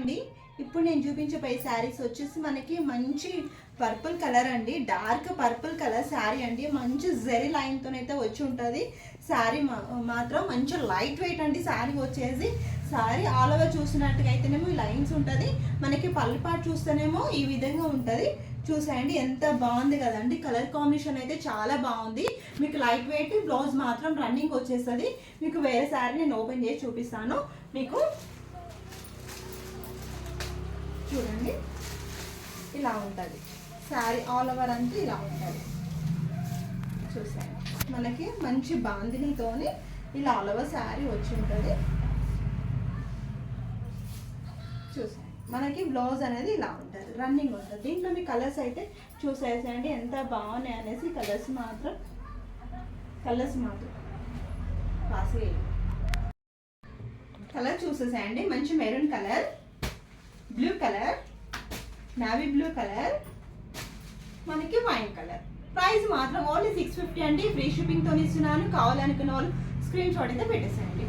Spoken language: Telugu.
అండి ఇప్పుడు నేను చూపించబోయే శారీస్ వచ్చేసి మనకి మంచి పర్పుల్ కలర్ అండి, డార్క్ పర్పుల్ కలర్ శారీ అండి. మంచి జెరీ లైన్తోనైతే వచ్చి ఉంటుంది శారీ. మాత్రం మంచి లైట్ వెయిట్ అండి శారీ వచ్చేసి. శారీ ఆల్ ఓవర్ చూసినట్టుగా అయితేనేమో ఈ లైన్స్ ఉంటుంది, మనకి పళ్ళు పాటు చూస్తేనేమో ఈ విధంగా ఉంటుంది. చూసేయండి ఎంత బాగుంది కదండి, కలర్ కాంబినేషన్ అయితే చాలా బాగుంది. మీకు లైట్ వెయిట్, బ్లౌజ్ మాత్రం రన్నింగ్ వచ్చేస్తుంది. మీకు వేరే శారీ నేను ఓపెన్ చేసి చూపిస్తాను. మీకు చూడండి ఇలా ఉంటుంది శారీ ఆల్ ఓవర్ అంతా ఇలా ఉంటుంది. చూసాను మనకి మంచి బాందినితోని ఇలా ఆల్ ఓవర్ శారీ వచ్చి ఉంటుంది. చూసాను మనకి బ్లౌజ్ అనేది ఇలా ఉంటుంది, రన్నింగ్ ఉంటుంది. దీంట్లో మీ కలర్స్ అయితే చూసేసేయండి ఎంత బాగున్నాయి అనేసి. కలర్స్ మాత్రం పాస్ కలర్ చూసేసేయండి. మంచి maroon colour, blue colour, navy blue colour, మనకి వైన్ కలర్. ప్రైస్ మాత్రం ఓన్లీ 650 అండి. ఫ్రీ షిప్పింగ్తో ఇస్తున్నాను. కావాలనుకున్న వాళ్ళు స్క్రీన్ షాట్ అయితే పెట్టేసేయండి.